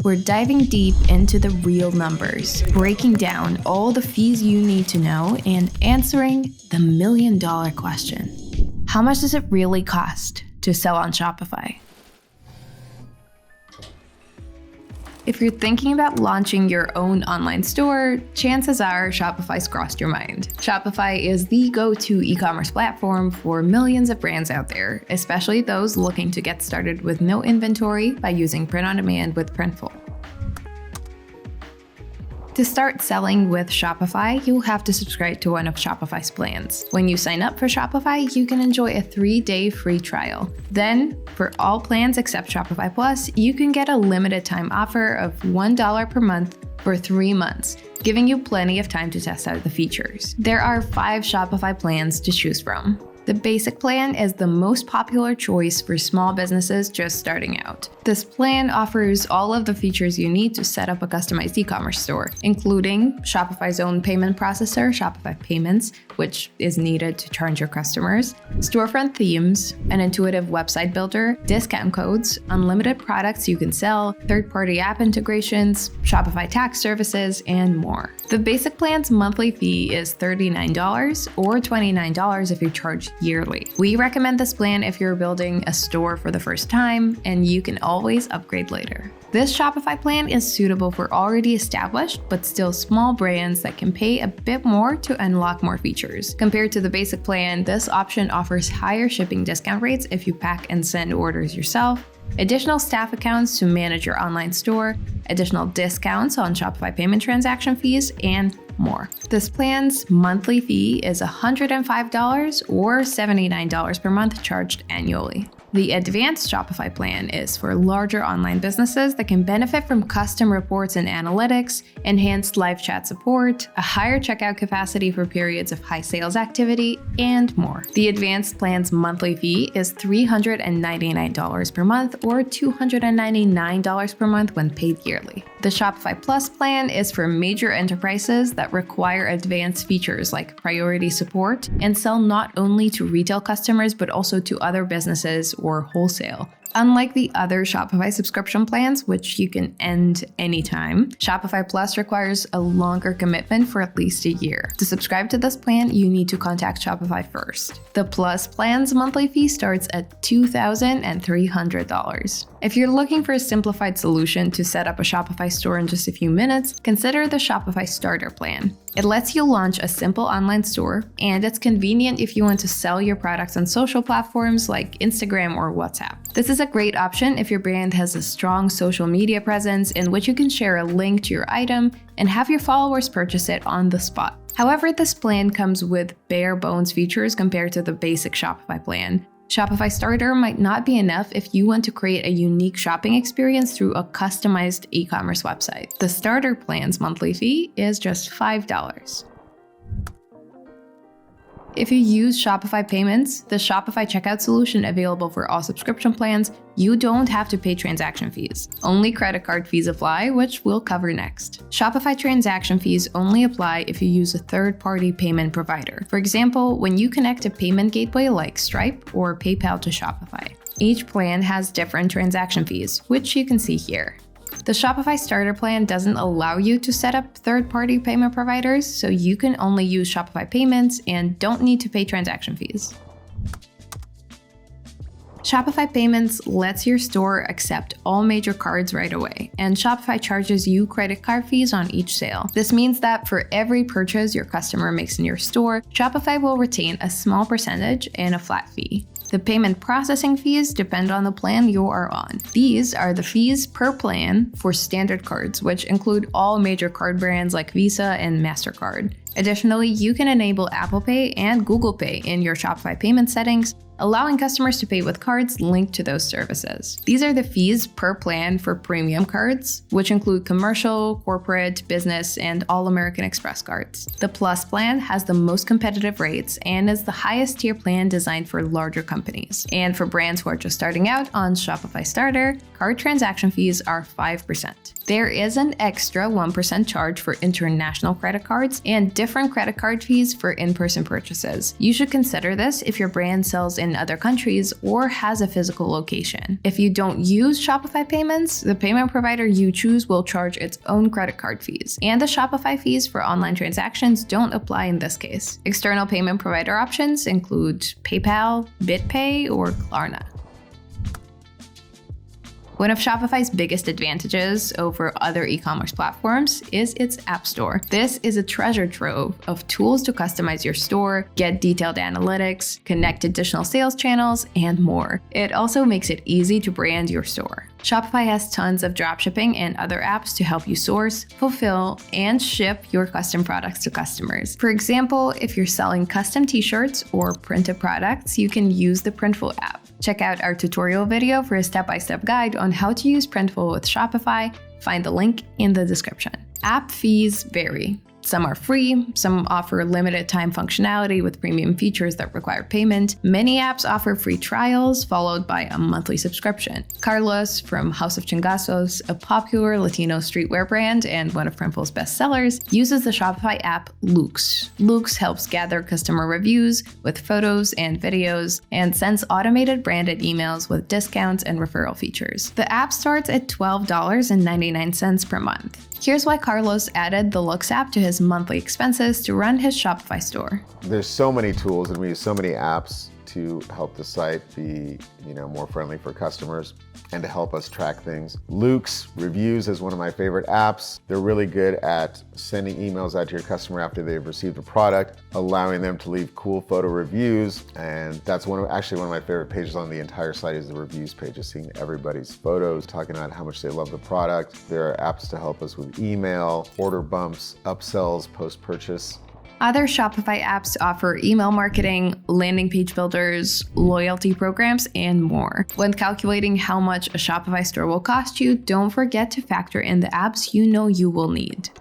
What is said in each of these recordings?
We're diving deep into the real numbers, breaking down all the fees you need to know, and answering the million-dollar question. How much does it really cost to sell on Shopify? If you're thinking about launching your own online store, chances are Shopify's crossed your mind. Shopify is the go-to e-commerce platform for millions of brands out there, especially those looking to get started with no inventory by using print-on-demand with Printful. To start selling with Shopify, you'll have to subscribe to one of Shopify's plans. When you sign up for Shopify, you can enjoy a 3-day free trial. Then, for all plans except Shopify Plus, you can get a limited time offer of $1 per month for 3 months, giving you plenty of time to test out the features. There are 5 Shopify plans to choose from. The basic plan is the most popular choice for small businesses just starting out. This plan offers all of the features you need to set up a customized e-commerce store, including Shopify's own payment processor, Shopify Payments, which is needed to charge your customers, storefront themes, an intuitive website builder, discount codes, unlimited products you can sell, third-party app integrations, Shopify tax services, and more. The basic plan's monthly fee is $39 or $29 if you charge yearly. We recommend this plan if you're building a store for the first time, and you can always upgrade later. This Shopify plan is suitable for already established but still small brands that can pay a bit more to unlock more features. Compared to the basic plan, this option offers higher shipping discount rates if you pack and send orders yourself, additional staff accounts to manage your online store, additional discounts on Shopify payment transaction fees, and more. This plan's monthly fee is $105 or $79 per month charged annually. The advanced Shopify plan is for larger online businesses that can benefit from custom reports and analytics, enhanced live chat support, a higher checkout capacity for periods of high sales activity, and more. The advanced plan's monthly fee is $399 per month or $299 per month when paid yearly. The Shopify Plus plan is for major enterprises that require advanced features like priority support and sell not only to retail customers but also to other businesses or wholesale. Unlike the other Shopify subscription plans, which you can end anytime, Shopify Plus requires a longer commitment for at least a year. To subscribe to this plan, you need to contact Shopify first. The Plus plan's monthly fee starts at $2,300. If you're looking for a simplified solution to set up a Shopify store in just a few minutes, consider the Shopify Starter plan. It lets you launch a simple online store, and it's convenient if you want to sell your products on social platforms like Instagram or WhatsApp. This is a great option if your brand has a strong social media presence in which you can share a link to your item and have your followers purchase it on the spot. However, this plan comes with bare bones features compared to the basic Shopify plan. Shopify Starter might not be enough if you want to create a unique shopping experience through a customized e-commerce website. The Starter plan's monthly fee is just $5. If you use Shopify Payments, the Shopify checkout solution available for all subscription plans, you don't have to pay transaction fees. Only credit card fees apply, which we'll cover next. Shopify transaction fees only apply if you use a third-party payment provider. For example, when you connect a payment gateway like Stripe or PayPal to Shopify. Each plan has different transaction fees, which you can see here. The Shopify Starter plan doesn't allow you to set up third-party payment providers, so you can only use Shopify Payments and don't need to pay transaction fees. Shopify Payments lets your store accept all major cards right away, and Shopify charges you credit card fees on each sale. This means that for every purchase your customer makes in your store, Shopify will retain a small percentage and a flat fee. The payment processing fees depend on the plan you are on. These are the fees per plan for standard cards, which include all major card brands like Visa and MasterCard. Additionally, you can enable Apple Pay and Google Pay in your Shopify payment settings, allowing customers to pay with cards linked to those services. These are the fees per plan for premium cards, which include commercial, corporate, business, and all American Express cards. The Plus plan has the most competitive rates and is the highest tier plan designed for larger companies. And for brands who are just starting out on Shopify Starter, card transaction fees are 5%. There is an extra 1% charge for international credit cards and different different credit card fees for in-person purchases. You should consider this if your brand sells in other countries or has a physical location. If you don't use Shopify Payments, the payment provider you choose will charge its own credit card fees, and the Shopify fees for online transactions don't apply in this case. External payment provider options include PayPal, BitPay, or Klarna. One of Shopify's biggest advantages over other e-commerce platforms is its App Store. This is a treasure trove of tools to customize your store, get detailed analytics, connect additional sales channels, and more. It also makes it easy to brand your store. Shopify has tons of dropshipping and other apps to help you source, fulfill, and ship your custom products to customers. For example, if you're selling custom t-shirts or printed products, you can use the Printful app. Check out our tutorial video for a step-by-step guide on how to use Printful with Shopify. Find the link in the description. App fees vary. Some are free, some offer limited time functionality with premium features that require payment. Many apps offer free trials, followed by a monthly subscription. Carlos from House of Chingazos, a popular Latino streetwear brand and one of Printful's best sellers, uses the Shopify app Lux. Lux helps gather customer reviews with photos and videos and sends automated branded emails with discounts and referral features. The app starts at $12.99 per month. Here's why Carlos added the Lux app to his monthly expenses to run his Shopify store. There's so many tools and we use so many apps to help the site be, more friendly for customers and to help us track things. Lux Reviews is one of my favorite apps. They're really good at sending emails out to your customer after they've received a product, allowing them to leave cool photo reviews. And that's one of my favorite pages on the entire site is the reviews page, just seeing everybody's photos, talking about how much they love the product. There are apps to help us with email, order bumps, upsells, post-purchase. Other Shopify apps offer email marketing, landing page builders, loyalty programs, and more. When calculating how much a Shopify store will cost you, don't forget to factor in the apps you know you will need.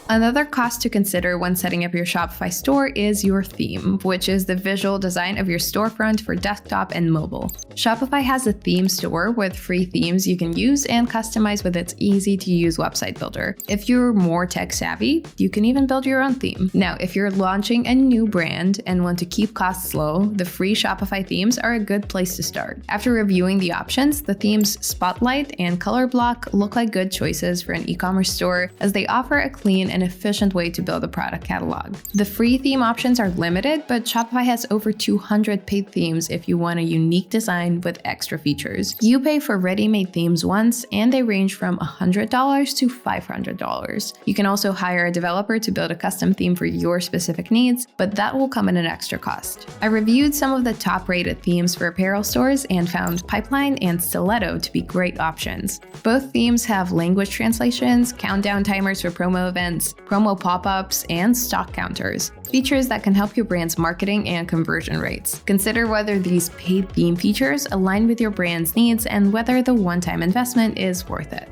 Another cost to consider when setting up your Shopify store is your theme, which is the visual design of your storefront for desktop and mobile. Shopify has a theme store with free themes you can use and customize with its easy-to-use website builder. If you're more tech-savvy, you can even build your own theme. Now, if you're launching a new brand and want to keep costs low, the free Shopify themes are a good place to start. After reviewing the options, the themes Spotlight and Color Block look like good choices for an e-commerce store as they offer a clean and efficient way to build a product catalog. The free theme options are limited, but Shopify has over 200 paid themes if you want a unique design with extra features. You pay for ready-made themes once, and they range from $100 to $500. You can also hire a developer to build a custom theme for your specific needs, but that will come at an extra cost. I reviewed some of the top-rated themes for apparel stores and found Pipeline and Stiletto to be great options. Both themes have language translations, countdown timers for promo events, promo pop-ups, and stock counters, features that can help your brand's marketing and conversion rates. Consider whether these paid theme features align with your brand's needs and whether the one-time investment is worth it.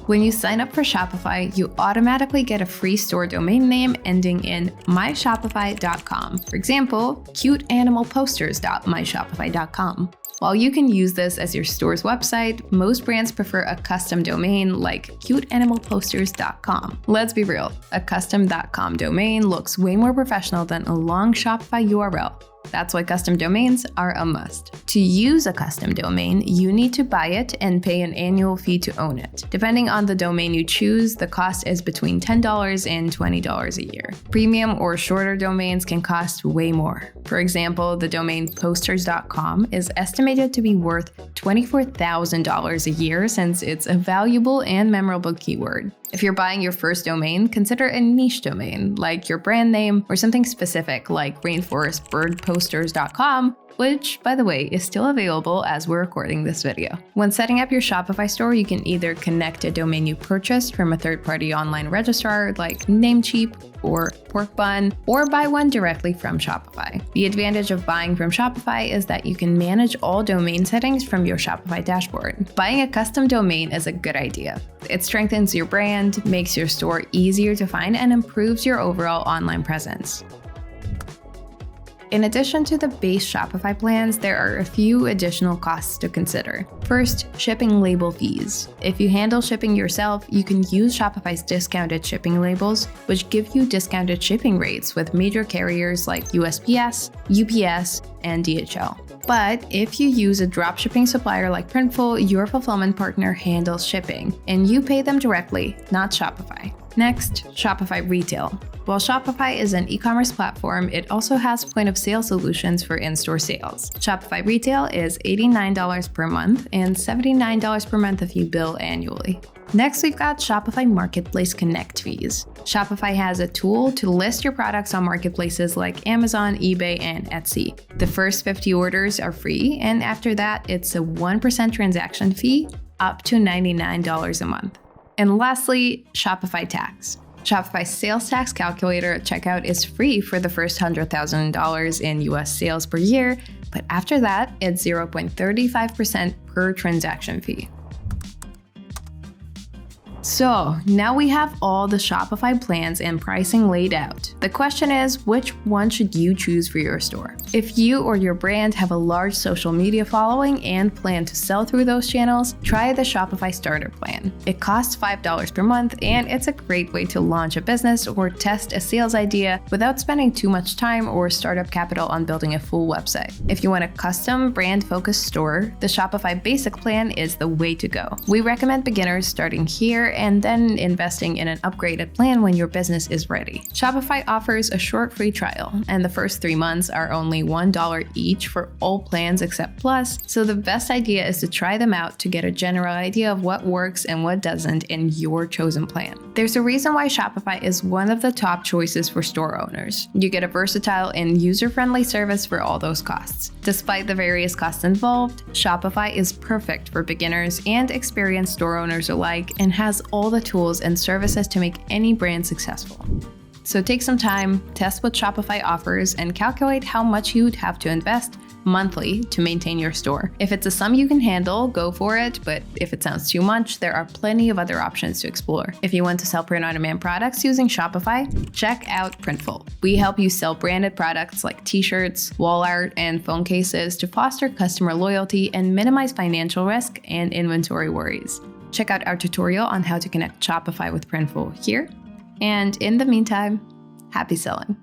When you sign up for Shopify, you automatically get a free store domain name ending in myshopify.com. For example, cuteanimalposters.myshopify.com. While you can use this as your store's website, most brands prefer a custom domain like cuteanimalposters.com. Let's be real, a custom.com domain looks way more professional than a long Shopify URL. That's why custom domains are a must. To use a custom domain, you need to buy it and pay an annual fee to own it. Depending on the domain you choose, the cost is between $10 and $20 a year. Premium or shorter domains can cost way more. For example, the domain posters.com is estimated to be worth $24,000 a year since it's a valuable and memorable keyword. If you're buying your first domain, consider a niche domain, like your brand name, or something specific like rainforestbirdposters.com, which, by the way, is still available as we're recording this video. When setting up your Shopify store, you can either connect a domain you purchased from a third-party online registrar like Namecheap or Porkbun, or buy one directly from Shopify. The advantage of buying from Shopify is that you can manage all domain settings from your Shopify dashboard. Buying a custom domain is a good idea. It strengthens your brand, makes your store easier to find, and improves your overall online presence. In addition to the base Shopify plans, there are a few additional costs to consider. First, shipping label fees. If you handle shipping yourself, you can use Shopify's discounted shipping labels, which give you discounted shipping rates with major carriers like USPS, UPS, and DHL. But if you use a dropshipping supplier like Printful, your fulfillment partner handles shipping, and you pay them directly, not Shopify. Next, Shopify Retail. While Shopify is an e-commerce platform, it also has point-of-sale solutions for in-store sales. Shopify Retail is $89 per month and $79 per month if you bill annually. Next, we've got Shopify Marketplace Connect fees. Shopify has a tool to list your products on marketplaces like Amazon, eBay, and Etsy. The first 50 orders are free, and after that, it's a 1% transaction fee up to $99 a month. And lastly, Shopify Tax. Shopify's sales tax calculator at checkout is free for the first $100,000 in US sales per year, but after that, it's 0.35% per transaction fee. So now we have all the Shopify plans and pricing laid out. The question is, which one should you choose for your store? If you or your brand have a large social media following and plan to sell through those channels, try the Shopify Starter Plan. It costs $5 per month, and it's a great way to launch a business or test a sales idea without spending too much time or startup capital on building a full website. If you want a custom brand-focused store, the Shopify Basic Plan is the way to go. We recommend beginners starting here and then investing in an upgraded plan when your business is ready. Shopify offers a short free trial, and the first 3 months are only $1 each for all plans except Plus, so the best idea is to try them out to get a general idea of what works and what doesn't in your chosen plan. There's a reason why Shopify is one of the top choices for store owners. You get a versatile and user-friendly service for all those costs. Despite the various costs involved, Shopify is perfect for beginners and experienced store owners alike and has all the tools and services to make any brand successful. So take some time, test what Shopify offers, and calculate how much you'd have to invest monthly to maintain your store. If it's a sum you can handle, go for it, but if it sounds too much, there are plenty of other options to explore. If you want to sell print-on-demand products using Shopify, check out Printful. We help you sell branded products like t-shirts, wall art, and phone cases to foster customer loyalty and minimize financial risk and inventory worries. Check out our tutorial on how to connect Shopify with Printful here. And in the meantime, happy selling.